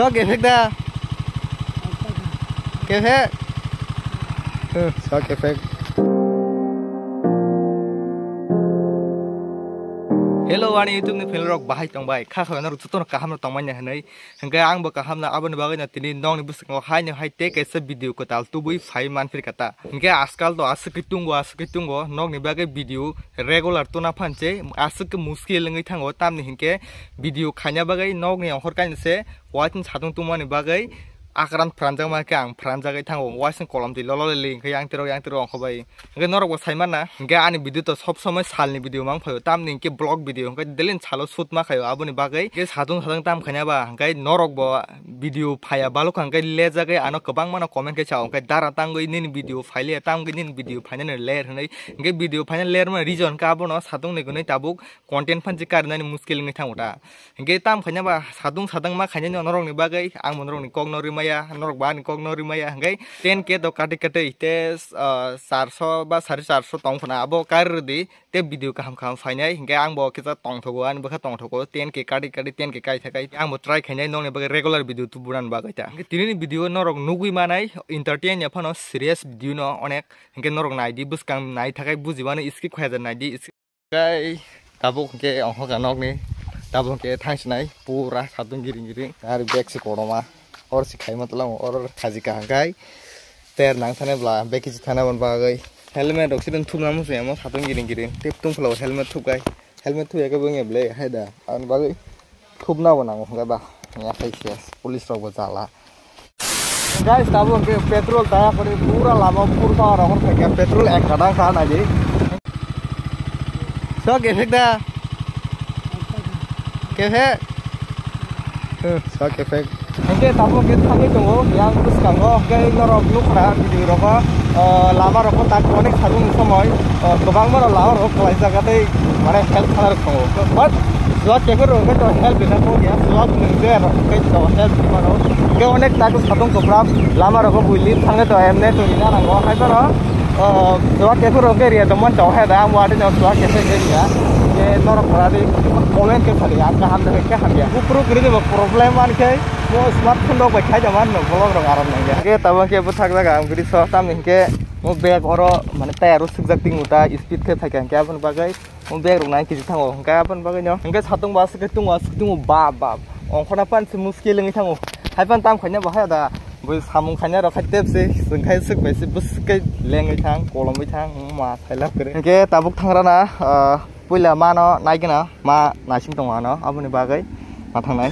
Shock effect dah. Effect. Shock effect. Hello, ani YouTube ni film rock bahai tong bai. Kha khana ruk tuton kaham tong manya hanai. Hingga ang ba kaham na abon bagai na tini nong ni bus ngo hai ni hai te kaisa video ko tal tu bui 5 man fir kata. Hingga askal to asukitunggo nong ni bagai video regular to na phanche asuk muskil ngai thango tam ni hingke video khanya bagai nong ni hor kain se watin sadung tumani bagai akaran pranjang ma ke ang pranjagai thango wasin kolam ti lolole hingke yang tero khbai. Hingga norok bo saiman na hingga ani video to sob somoi salni video mang phayo tam ni hingke blog video hingga delin salo shoot ma khayo aboni bagai ke sadung tam khanya ba hingga norok bo video phaya balok hingga le jagai ano kobang mano comment ke chao hingga dara tangoi nin video phile tam goi nin video phane layer hanai hingga video phane layer ma reason ka abono sadung ni gunai tabuk content phanji karnani muskil ngai thangota hingga tam khanya ba sadung ma khanya norok ni bagai ang monrok ni kognori maya norok ba ni kognori maya hingga 10k to kati te 400 ba 450 tong phana abo kardi te video kaham fainai hingga ang bo kita tong thogo an bakha tong thogo 10k kati 10k kai thakai ang bo try khainai nong ne bagai regular video tu buran bagai ta hingga tini video norok nugui manai entertain ya phano serious video no onek hingga norok naidi buskang nai thakai bujibani skip khaya naidi kai tabuk ke ongho ga nok ni tabuk ke thangsnai pura sadung giring ar back se koroma और सिखाई मतलब और खाजी कहाँ गई तेर नांग थाने बला बेकिज थाना बन बागई हेलमेट ऑक्सीजन थुम नाम से हम सातों गिरिंग टिप तुम फ्लो हेलमेट थुक गई हेलमेट थुए के बंगे ब्ले है दा और बागई थुप ना बना होगा बा यहाँ पे पुलिस लोग बचाला गाइस ताबो के पेट्रोल ताया करे पूरा लामा पूरा और क्या पेट्रोल एक कड़ा खा ना जी सो इफेक्ट दा कैसे सो effect hingga tamu kita kami tunggu yang terus kanggo ke norok lukra video roko lama roko tak konek sarung semoy kebang mana lama roko kelai jagate mana help kanar kanggo but suat kekur roko to help bina ko ya suat nunggu roko ke to help mana ke onek tak sarung kopram lama roko buili sange to emne to ina rango hai to suat kekur roko ria teman to hai da wadi no suat kekur ria ke norok beradi komen ke kali apa ham de ke ham ya upro kiri de problem an ke mo smartphone dok bai khai jaman no vlog rok aram nang ke tabang ke bu thak jaga am kiri so tam ning ke mo bag oro mane tayar suk jak ting uta speed ke thak ke apun bagai mo bag rok nai kiji thango ke apun bagai no ke satung ba ke tung ba ongkhona pan se muskil ngi thango hai pan tam khanya ba ha da bu samung khanya ro khatep se sung khai suk bai se bus ke lengai thang kolom bai thang ma thailap kere ke tabuk thangra na puila ma no naigena ma nasim tong no abuni bagai ma thangnai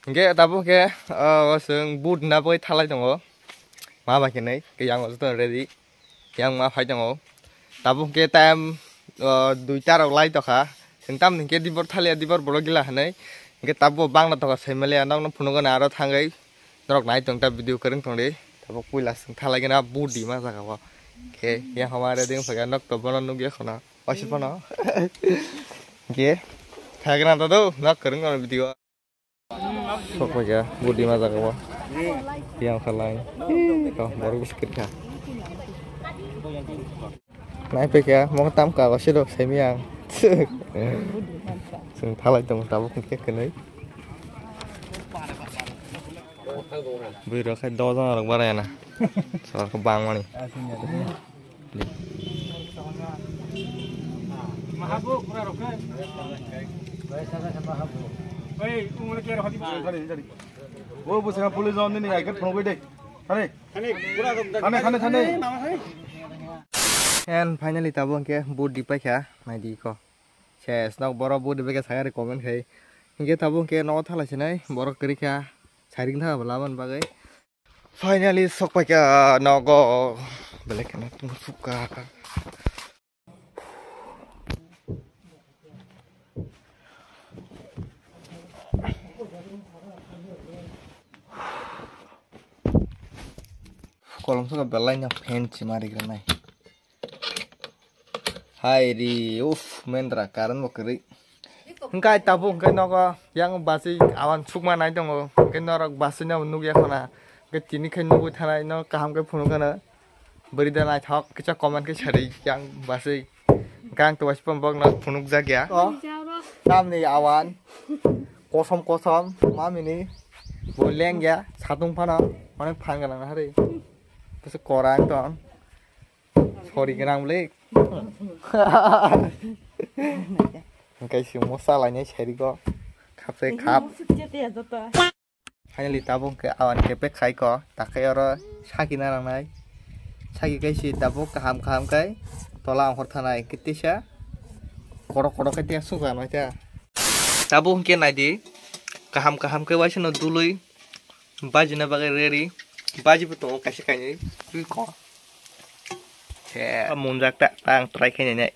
hingga tabu ke sung boot na boy thalai tongo ma ba kenai ke yang o ready yang ma phai tongo tabu ke tam duita rok lai to kha sing tam hingke dibor thalia dibor boro gila hanai hingke tabu bang na to ka semele anong no phuno gana aro thangai norok nai tong ta video kering tong de tabu puila sung thalai gena boot di ma jaga wa ke yang hamare ding phaga nok to bono nu ge khona osipano ke thagna to do nok kering on video sok aja budi masa kau yang salah kau baru biskit kah naik pek ya mau tam kau sih dok semi yang sing thalai tong tabuk ke kenai biro khai do ra rok bara na soal ke bang mani mahabu pura rok Hey, umur kira hati boleh jadi. Oh, bos yang polis on ini agak penuh gede. Kane. And finally tabung ke boot dipai kya, naik di ko. Yes, nak borok boot dipai saya rekomend kai. Hingga tabung ke no thala sini, borok kiri kya, cari tha belaman bagai. Finally sok pai kya nago belek kena tunggu suka. Kolom suka belanya fancy mari kena. Hai di mendra karan mau kiri. Hengkai tabu hengkai nogo yang basi awan sukma nai dongo hengkai norok basi na nugia khona hengkai tini khai nugu thanai no kaham kai phunu kana beri da nai thok kicha comment ke chari yang basi gang to waspam bok no phunuk jagya namni awan kosom kosom mamini boleng ya satung phana onek phan ganang hari pase korang ton sorry ganang blik cái sự mua xa lại nhảy chạy đi có khắp xe khắp hay là tao cái awan cái bếp khai có ta cái ở sai kia nào này sai cái gì tao cái ham cái to làm hoạt thằng này cái tí xá có cái tiếng sung vào nói cha tao cái này đi cái ham cái vài nó đu lui baji na bagai ready baji betul kasih kayaknya ini kok mun jak tak tang try kayaknya này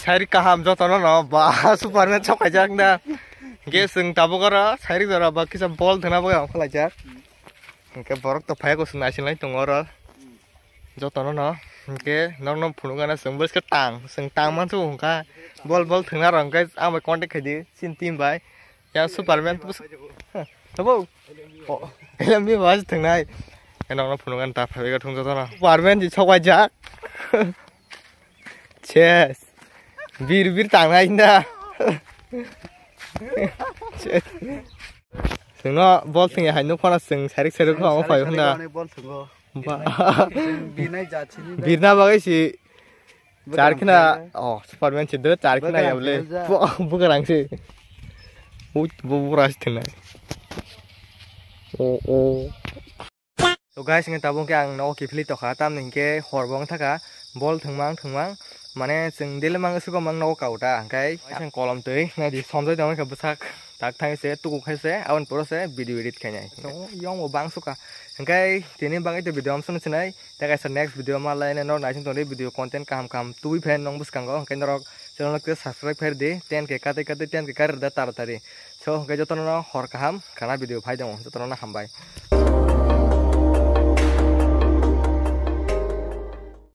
Sairi kaham jotono no ba Superman chok ajak na ge sing tabogara sairi dara ba kisa ball thana ba khla jak ke borok to phai ko sna sin lai tongora jotono no ke nong phunu na sing bus ka tang man chu ka ball thana rang ka am contact khadi sin team bai ya Superman tu tabo elam mi was thangnai ke nong phunu kan ta phai ka thung jotono Superman ji chok ajak Yes bir tang này nha sừng nó ball sừng hay nó khoan là sừng sai được không phải không nào bir na bagai si char kena Superman chỉ đỡ char kena ya boleh bukan langsung bu ras tenai so guys ngai tabung ke ang no kifli to kha tam ning ke horbong thaka ball thangmang mane sing dele mang su ko mang no kauta kai sang kolom tei na di somjoi dong ka busak tak thai se tu khai se awan poro se video edit khai nai no yong mo bang suka kai tini bang itu video am sun sinai ta kai next video ma lai ne no na sin toni video content kam tu fan nong buskang go kai norok channel ke subscribe fer de 10 ke kate 10 ke kar da tar tari so kai jotono hor kaham kana video phai dong jotono na hambai